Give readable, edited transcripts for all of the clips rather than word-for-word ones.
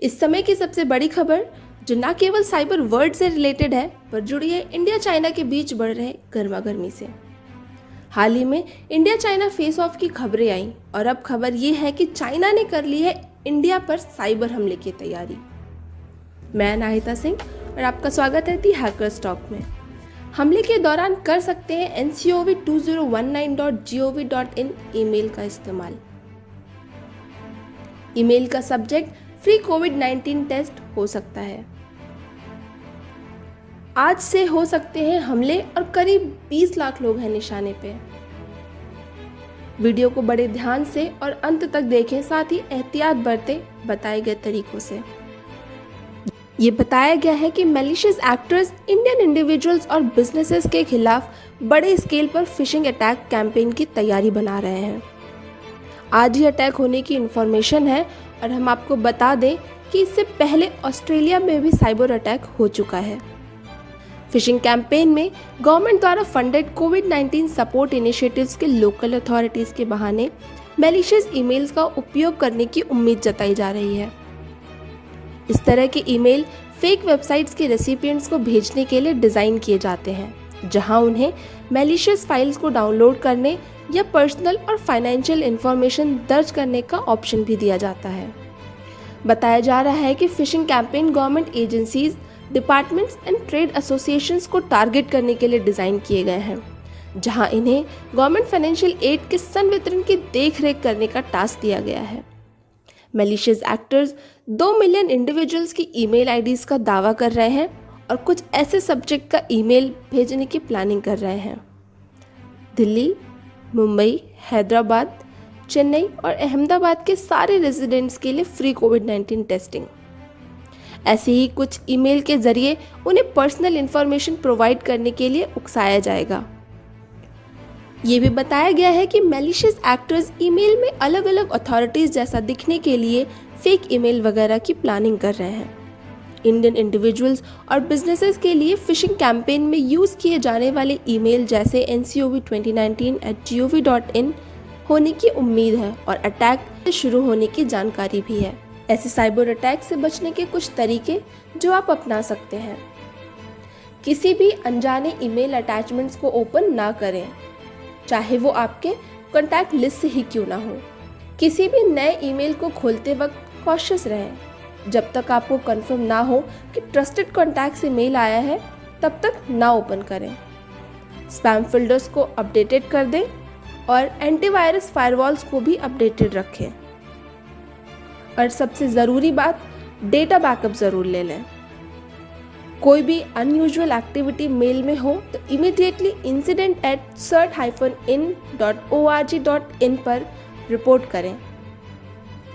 इस समय की सबसे बड़ी खबर जो न केवल साइबर वर्ल्ड से रिलेटेड है पर जुड़ी है इंडिया चाइना के बीच बढ़ रहे गर्मागर्मी से। हाल ही में इंडिया चाइना फेस ऑफ की खबरें आईं और अब खबर ये है कि चाइना ने कर ली है इंडिया पर साइबर हमले की तैयारी। मैं नाहिता सिंह और आपका स्वागत है दी हैकर्स टॉक में। हमले के दौरान कर सकते हैं ncov2019.gov.in ईमेल का इस्तेमाल। ईमेल का सब्जेक्ट फ्री कोविड-19 टेस्ट हो सकता है। आज से हो सकते हैं हमले और करीब 20 लाख लोग हैं निशाने पे। वीडियो को बड़े ध्यान से और अंत तक देखें, साथ ही एहतियात बरतें बताए गए तरीकों से। ये बताया गया है कि मैलिशियस एक्टर्स इंडियन इंडिविजुअल्स और बिजनेसेस के खिलाफ बड़े स्केल पर फिशिंग अटैक कैंपेन की तैयारी बना रहे हैं। आज ही अटैक होने की इन्फॉर्मेशन है और हम आपको बता दें कि इससे पहले ऑस्ट्रेलिया में भी साइबर अटैक हो चुका है। फिशिंग कैंपेन में गवर्नमेंट द्वारा फंडेड कोविड-19 सपोर्ट इनिशिएटिव्स के लोकल अथॉरिटीज के बहाने मैलिशियस ईमेल्स का उपयोग करने की उम्मीद जताई जा रही है। इस तरह के ईमेल फेक वेबसाइट्स के रेसिपिएंट्स को भेजने के लिए डिज़ाइन किए जाते हैं, जहां उन्हें मैलिशियस फाइल्स को डाउनलोड करने या पर्सनल और फाइनेंशियल इंफॉर्मेशन दर्ज करने का ऑप्शन भी दिया जाता है। बताया जा रहा है कि fishing campaign government agencies, departments and trade associations को टारगेट करने के लिए डिज़ाइन किए गए हैं, जहां इन्हें गवर्नमेंट फाइनेंशियल एड के संवितरण की देखरेख करने का टास्क दिया गया है। मैलिशियस एक्टर्स 2 मिलियन इंडिविजुअल्स की ईमेल आईडीज़ का दावा कर रहे हैं और कुछ ऐसे सब्जेक्ट का ईमेल भेजने की प्लानिंग कर रहे हैं। दिल्ली, मुंबई, हैदराबाद, चेन्नई और अहमदाबाद के सारे रेजिडेंट्स के लिए फ्री कोविड-19 टेस्टिंग। ऐसे ही कुछ ईमेल के जरिए उन्हें पर्सनल इंफॉर्मेशन प्रोवाइड करने के लिए उकसाया जाएगा। ये भी बताया गया है कि मैलिशियस एक्टर्स ईमेल में अलग अलग अथॉरिटीज जैसा दिखने के लिए फेक ईमेल वगैरह की प्लानिंग कर रहे हैं। इंडियन इंडिविजुअल्स और बिजनेसेस के लिए फिशिंग कैंपेन में यूज़ किए जाने वाले ईमेल जैसे ncov2019@gov.in होने की उम्मीद है और अटैक शुरू होने की जानकारी भी है। ऐसे साइबर अटैक से बचने के कुछ तरीके जो आप अपना सकते हैं। किसी भी अनजाने ईमेल अटैचमेंट्स को ओपन ना करें, चाहे वो आपके कॉन्टैक्ट लिस्ट से ही क्यों ना हो। किसी भी नए ईमेल को खोलते वक्त कॉशियस रहें। जब तक आपको कंफर्म ना हो कि ट्रस्टेड कॉन्टैक्ट से मेल आया है, तब तक ना ओपन करें। स्पैम फिल्टर्स को अपडेटेड कर दें और एंटीवायरस फायरवॉल्स को भी अपडेटेड रखें। और सबसे ज़रूरी बात, डेटा बैकअप ज़रूर ले लें। कोई भी अनयूजुअल एक्टिविटी मेल में हो तो इमीडिएटली incident@cert-in.org.in पर रिपोर्ट करें।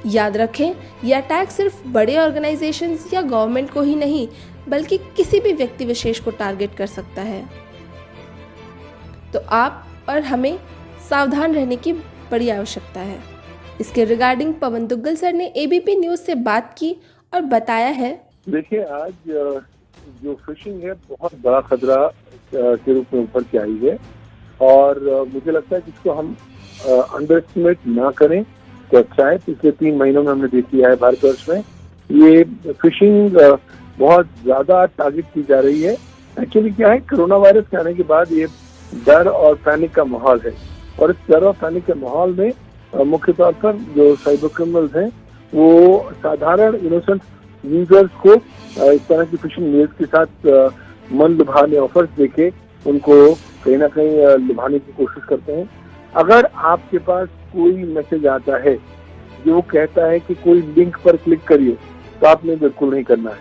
याद रखें, यह अटैक सिर्फ बड़े ऑर्गेनाइजेशंस या गवर्नमेंट को ही नहीं बल्कि किसी भी व्यक्ति विशेष को टारगेट कर सकता है। तो आप और हमें सावधान रहने की बड़ी आवश्यकता है। इसके रिगार्डिंग पवन दुग्गल सर ने एबीपी न्यूज से बात की और बताया है। देखिए, आज जो फिशिंग है बहुत बड़ा खतरा के रूप में उभर के आई है और मुझे लगता है कि इसको हम अंडर एस्टिमेट ना करें तो अच्छा है। पिछले 3 महीनों में हमने देख लिया है भारतवर्ष में ये फिशिंग बहुत ज्यादा टारगेट की जा रही है। एक्चुअली क्या है, कोरोना वायरस के आने के बाद ये डर और पैनिक का माहौल है और इस डर और पैनिक के माहौल में मुख्य तौर पर जो साइबर क्रिमिनल्स हैं वो साधारण इनोसेंट यूजर्स को इस तरह की फिशिंग मेल्स के साथ मन लुभाने ऑफर्स देके उनको कहीं ना कहीं लुभाने की कोशिश करते हैं। अगर आपके पास कोई मैसेज आता है जो कहता है कि कोई लिंक पर क्लिक करिए तो आपने बिल्कुल नहीं करना है।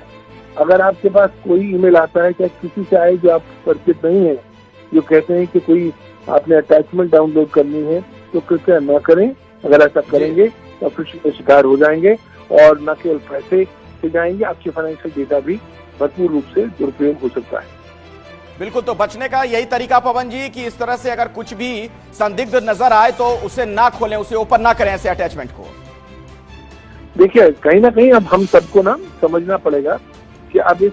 अगर आपके पास कोई ईमेल आता है चाहे किसी से आए जो आप परिचित नहीं है, जो कहते हैं कि कोई आपने अटैचमेंट डाउनलोड करनी है, तो कृपया न करें। अगर ऐसा करेंगे तो फिशिंग का शिकार हो जाएंगे और न केवल पैसे से जाएंगे, आपके फाइनेंशियल डेटा भी भरपूर रूप से दुरुपयोग हो सकता है। बिल्कुल, तो बचने का यही तरीका पवन जी कि इस तरह से अगर कुछ भी संदिग्ध नजर आए तो उसे ना खोलें, उसे ओपन ना करें ऐसे अटैचमेंट को। देखिए, कहीं ना कहीं अब हम सबको ना समझना पड़ेगा कि अब इस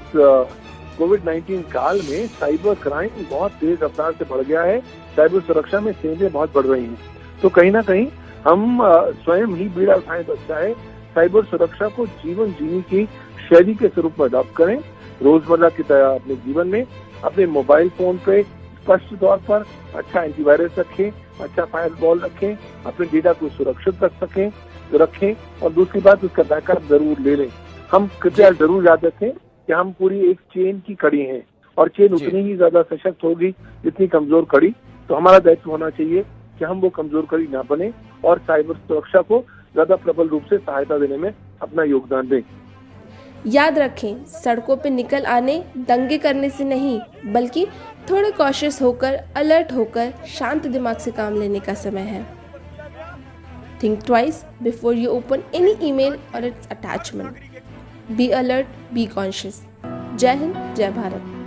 कोविड-19 काल में साइबर क्राइम बहुत तेज रफ्तार से बढ़ गया है। साइबर सुरक्षा में सेवें बहुत बढ़ रही हैं, तो कहीं ना कहीं हम स्वयं ही बीड़ा उठाएं तो अच्छा है। साइबर सुरक्षा को जीवन जीने की शैली के स्वरूप में अडॉप्ट करें। रोजमर्रा की तरह अपने जीवन में अपने मोबाइल फोन पे स्पष्ट तौर पर अच्छा एंटीवायरस रखें, अच्छा फायरवॉल रखें, अपने डेटा को सुरक्षित रख सकें तो रखें, और दूसरी बात उसका बैकअप जरूर ले लें। हम कृपया जरूर याद रखें कि हम पूरी एक चेन की कड़ी हैं, और चेन उतनी ही ज्यादा सशक्त होगी जितनी कमजोर कड़ी। तो हमारा दायित्व होना चाहिए कि हम वो कमजोर कड़ी ना बने और साइबर सुरक्षा को ज्यादा प्रबल रूप से सहायता देने में अपना योगदान दें। याद रखें, सड़कों पे निकल आने दंगे करने से नहीं, बल्कि थोड़े कॉशियस होकर, अलर्ट होकर, शांत दिमाग से काम लेने का समय है। Think twice before you open any email or its attachment. Be alert, be conscious. जय हिंद, जय भारत।